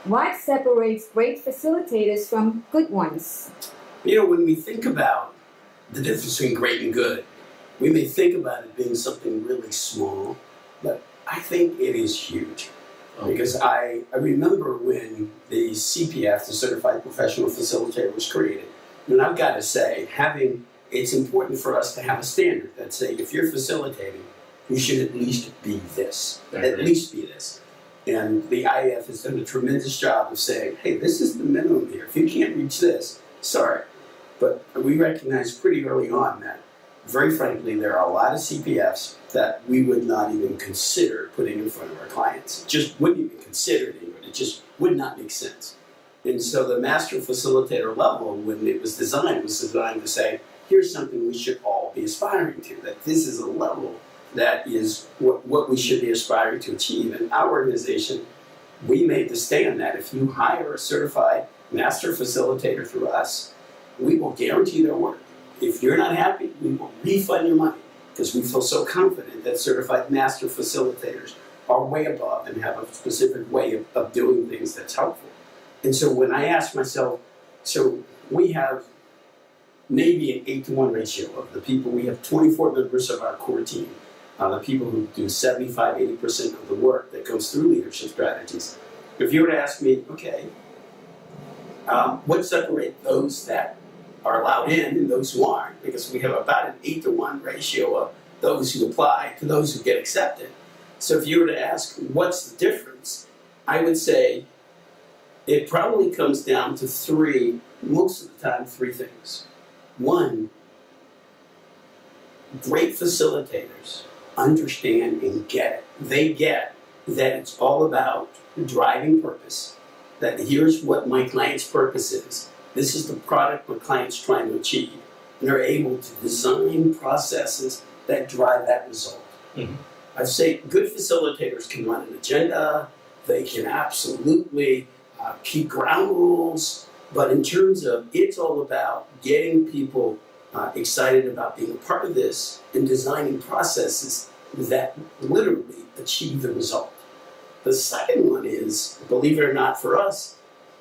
What separates great facilitators from good ones? You know, when we think about the difference between great and good, we may think about it being something really small, but I think it is huge. Because I remember when the CPF, the Certified Professional Facilitator, was created. And I've got to say, it's important for us to have a standard that say, if you're facilitating, you should at least be this. At least be this. And the IAF has done a tremendous job of saying, hey, this is the minimum here. If you can't reach this, sorry. But we recognized pretty early on that, very frankly, there are a lot of CPFs that we would not even consider putting in front of our clients. Just wouldn't even consider it even. It just would not make sense. And so the Master Facilitator level, when it was designed to say, here's something we should all be aspiring to, that this is a level that is what we should be aspiring to achieve. In our organization, we made the stand that if you hire a certified Master Facilitator through us, we will guarantee their work. If you're not happy, we will refund your money, because we feel so confident that certified master facilitators are way above and have a specific way of doing things that's helpful. And so when I ask myself, so we have maybe an 8-to-1 ratio of the people. We have 24 members of our core team, the people who do 75, 80% of the work that goes through leadership strategies. If you were to ask me, okay, what separates those that are allowed in and those who aren't, because we have about an 8-to-1 ratio of those who apply to those who get accepted. So if you were to ask what's the difference, I would say it probably comes down to most of the time, three things. One, great facilitators understand and get it. They get that it's all about driving purpose, that here's what my client's purpose is. This is the product my client's trying to achieve. And they're able to design processes that drive that result. Mm-hmm. I'd say good facilitators can run an agenda, they can absolutely keep ground rules, but in terms of it's all about getting people excited about being a part of this and designing processes that literally achieve the result. The second one is, believe it or not for us,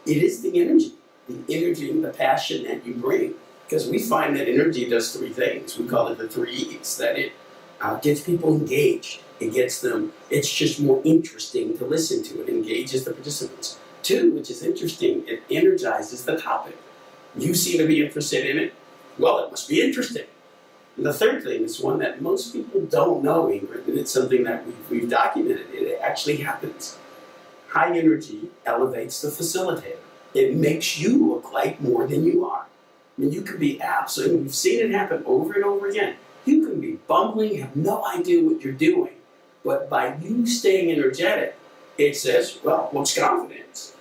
it is the energy and the passion that you bring. Because we find that energy does three things. We call it the 3 E's, that it gets people engaged. It gets them, it's just more interesting to listen to. It engages the participants. 2, which is interesting, it energizes the topic. You seem to be interested in it. Well, it must be interesting. And the third thing is one that most people don't know, Ingrid, and it's something that we've documented. It actually happens. High energy elevates the facilitator. It makes you look like more than you are. I mean, you can be absolutely, we've seen it happen over and over again. You can be bumbling, have no idea what you're doing, but by you staying energetic, it says, well, looks confident.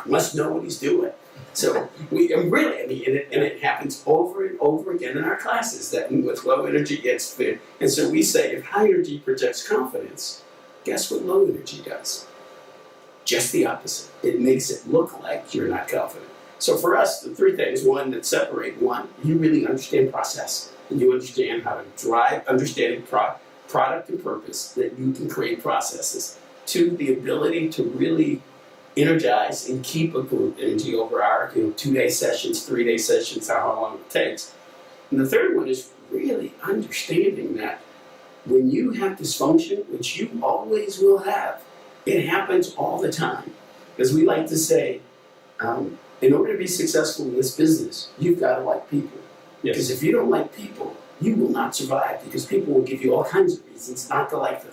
Must know what he's doing. So it happens over and over again in our classes that with low energy gets fit. And so we say if high energy projects confidence, guess what low energy does? Just the opposite. It makes it look like you're not confident. So for us, the three things, one, that separate. One, you really understand process, and you understand how to drive, understanding product and purpose, that you can create processes. 2, the ability to really energize and keep a group energy over our 2-day sessions, 3-day sessions, how long it takes. And the third one is really understanding that when you have dysfunction, which you always will have, it happens all the time. Because we like to say, in order to be successful in this business, you've got to like people. Yes. Because if you don't like people, you will not survive, because people will give you all kinds of reasons not to like them.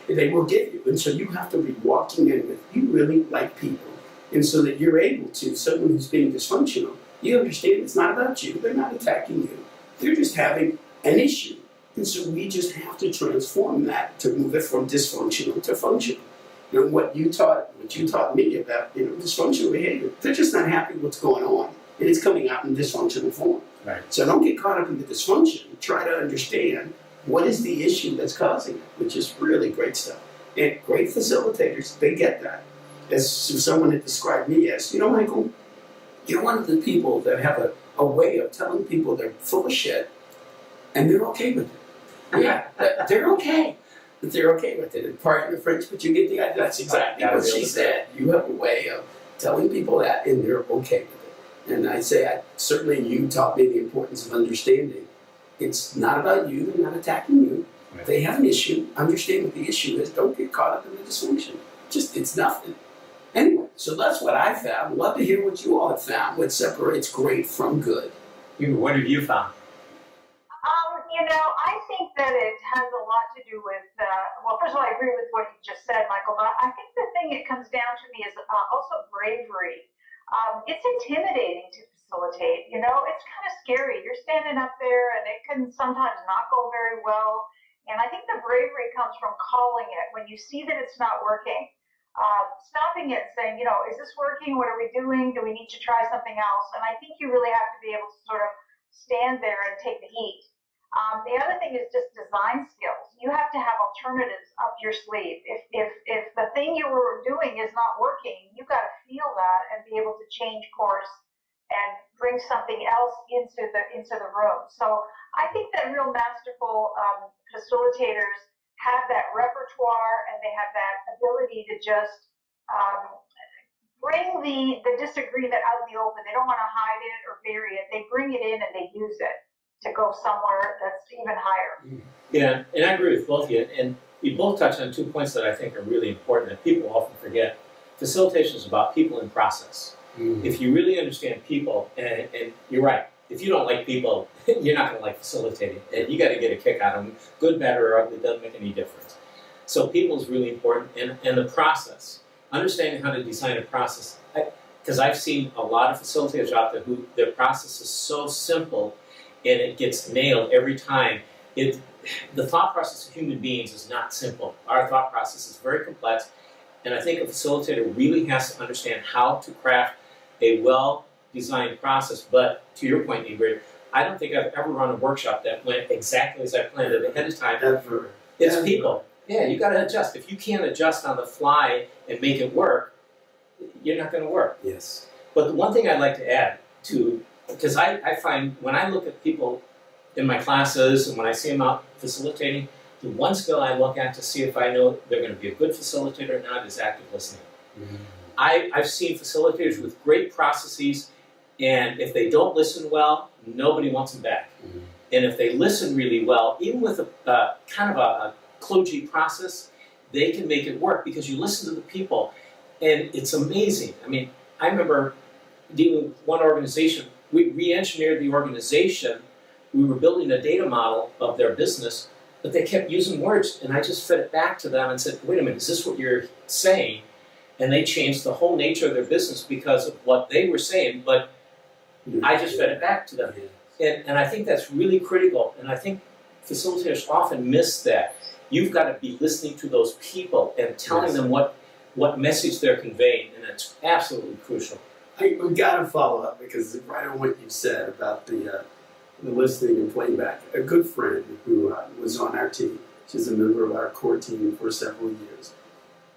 They will give you. And so you have to be walking in with, you really like people. And so that you're able to, someone who's being dysfunctional, you understand it's not about you. They're not attacking you. They're just having an issue. And so we just have to transform that to move it from dysfunctional to functional. And what you taught me about dysfunctional behavior, they're just not happy with what's going on. And it's coming out in dysfunctional form. Right. So don't get caught up in the dysfunction. Try to understand what is the issue that's causing it, which is really great stuff. And great facilitators, they get that. As someone had described me as, Michael, you're one of the people that have a way of telling people they're full of shit, and they're okay with it. Yeah, they're okay. but they're okay with it. Pardon the French, but you get the idea. That's exactly what she said. You have a way of telling people that, and they're okay with it. And I say, certainly you taught me the importance of understanding. It's not about you. They're not attacking you. Right. They have an issue. Understand what the issue is. Don't get caught up in the dysfunction. It's nothing. Anyway, so that's what I found. Love to hear what you all have found. What separates great from good. What have you found? I think that it has a lot to do with, well, first of all, I agree with what you just said, Michael, but I think the thing it comes down to me is also bravery. It's intimidating to facilitate, it's kind of scary. You're standing up there and it can sometimes not go very well. And I think the bravery comes from calling it when you see that it's not working. Stopping it and saying, is this working? What are we doing? Do we need to try something else? And I think you really have to be able to sort of stand there and take the heat. The other thing is just design skills. You have to have alternatives up your sleeve. If the thing you were doing is not working, you've got to feel that and be able to change course and bring something else into the room. So I think that real masterful facilitators have that repertoire and they have that ability to just bring the disagreement out in the open. They don't want to hide it or bury it. They bring it in and they use it to go somewhere that's even higher. Yeah, and I agree with both of you. And you both touched on 2 points that I think are really important that people often forget. Facilitation is about people and process. If you really understand people, and you're right, if you don't like people, you're not going to like facilitating. And you got to get a kick out of them. Good, bad, or ugly, doesn't make any difference. So people is really important, and the process. Understanding how to design a process. Because I've seen a lot of facilitators out there who their process is so simple and it gets nailed every time. The thought process of human beings is not simple. Our thought process is very complex, and I think a facilitator really has to understand how to craft a well-designed process. But to your point, Ingrid, I don't think I've ever run a workshop that went exactly as I planned it ahead of time. Ever. It's people. Yeah, you got to adjust. If you can't adjust on the fly and make it work, you're not going to work. Yes. But the one thing I'd like to add to, because I find when I look at people in my classes and when I see them out facilitating, the one skill I look at to see if I know they're going to be a good facilitator or not is active listening. I've seen facilitators with great processes, and if they don't listen well, nobody wants them back. And if they listen really well, even with a kind of a kludgy process, they can make it work because you listen to the people, and it's amazing. I mean, I remember dealing with one organization. We re-engineered the organization. We were building a data model of their business, but they kept using words, and I just fed it back to them and said, wait a minute, is this what you're saying? And they changed the whole nature of their business because of what they were saying, but I just fed it back to them. And I think that's really critical, and I think facilitators often miss that. You've got to be listening to those people and telling them what message they're conveying, and that's absolutely crucial. We've got to follow up because right on what you said about the listening and playing back. A good friend who was on our team, she's a member of our core team for several years.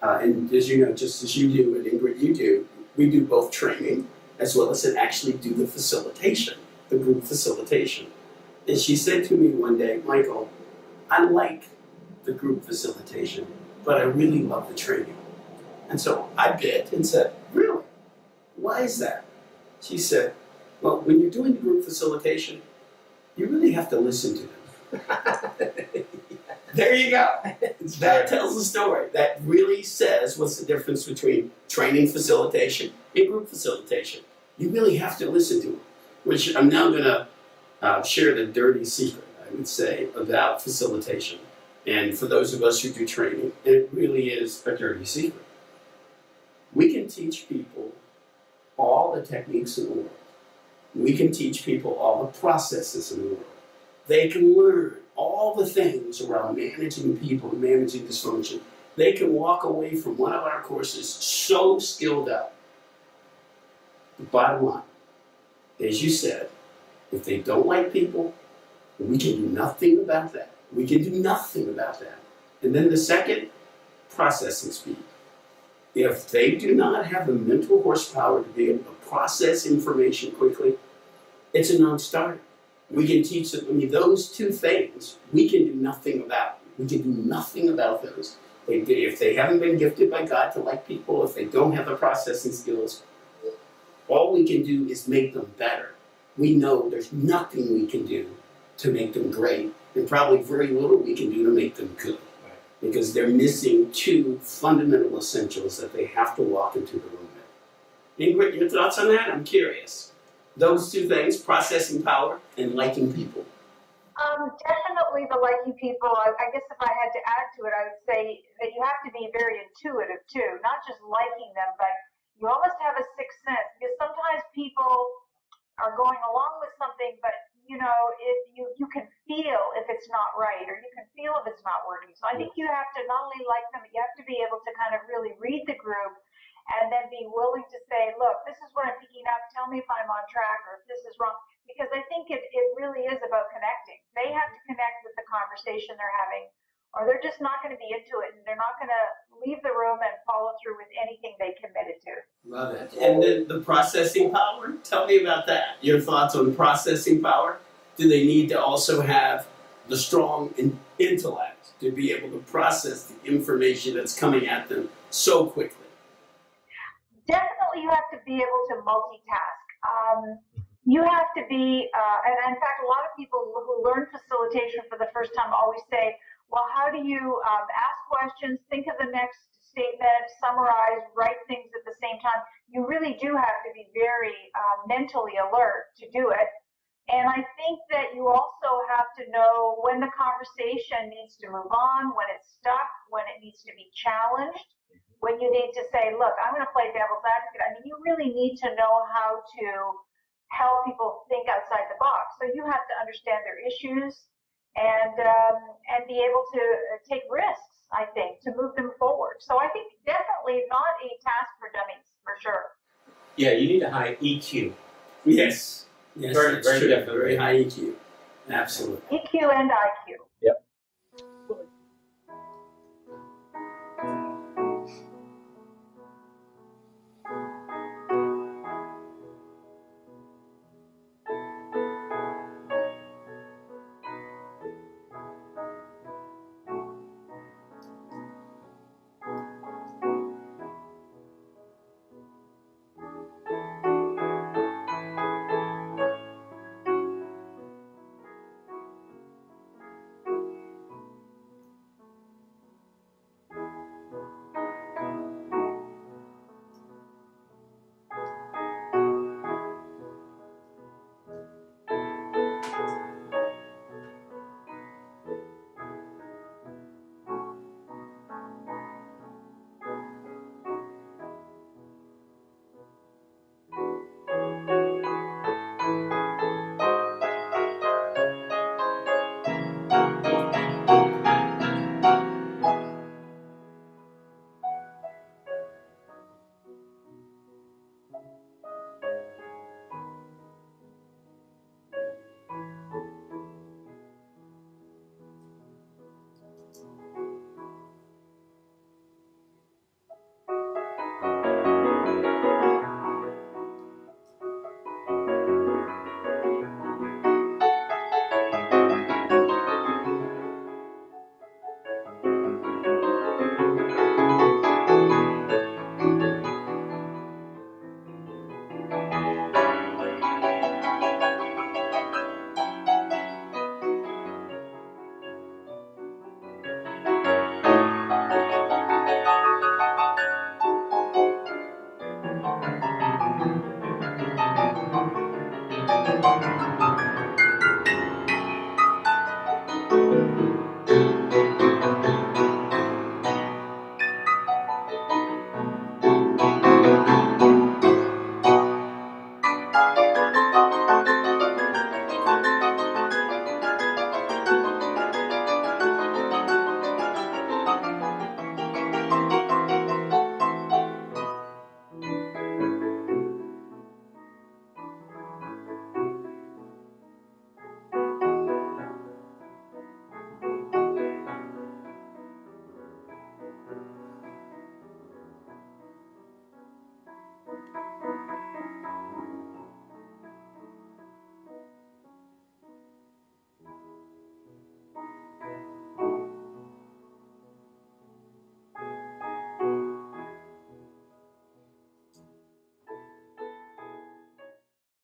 And as you know, just as you do and Ingrid, you do, we do both training as well as actually do the facilitation, the group facilitation. And she said to me one day, Michael, I like the group facilitation, but I really love the training. And so I bit and said, really? Why is that? She said, well, when you're doing the group facilitation, you really have to listen to them. There you go. That tells the story. That really says what's the difference between training facilitation and group facilitation. You really have to listen to them, which I'm now going to share the dirty secret, I would say, about facilitation. And for those of us who do training, it really is a dirty secret. We can teach people all the techniques in the world. We can teach people all the processes in the world. They can learn all the things around managing people and managing dysfunction. They can walk away from one of our courses so skilled up. The bottom line, as you said, if they don't like people, we can do nothing about that. We can do nothing about that. And then the second, processing speed. If they do not have the mental horsepower to be able to process information quickly, it's a non-starter. We can teach them, those two things we can do nothing about. We can do nothing about those. If they haven't been gifted by God to like people, if they don't have the processing skills, all we can do is make them better. We know there's nothing we can do to make them great, and probably very little we can do to make them good. Because they're missing two fundamental essentials that they have to walk into the room with. Ingrid, your thoughts on that? I'm curious. Those two things, processing power and liking people. Definitely the liking people. I guess if I had to add to it, I would say that you have to be very intuitive too, not just liking them, but you almost have a sixth sense, because sometimes people are going along with something, but if you can feel if it's not right, or you can feel if it's not working. So I think you have to not only like them, but you have to be able to kind of really read the group and then be willing to say, look, this is what I'm picking up. Tell me if I'm on track or if this is wrong. Because I think it really is about connecting. They have to connect with the conversation they're having, or they're just not going to be into it, and they're not going to leave the room and follow through with anything they committed to. Love it. And then the processing power, tell me about that. Your thoughts on processing power? Do they need to also have the strong intellect to be able to process the information that's coming at them so quickly? Definitely you have to be able to multitask. You have to be, and in fact, a lot of people who learn facilitation for the first time always say, well, how do you ask questions, think of the next statement, summarize, write things at the same time? You really do have to be very mentally alert to do it. And I think that you also have to know when the conversation needs to move on, when it's stuck, when it needs to be challenged, when you need to say, look, I'm going to play devil's advocate. I mean, you really need to know how to help people think outside the box. So you have to understand their issues and be able to take risks, I think, to move them forward. So I think definitely not a task for dummies, for sure. Yeah, you need a high EQ. Yes. Yes, Very, very different. Very high EQ. Absolutely. EQ and IQ.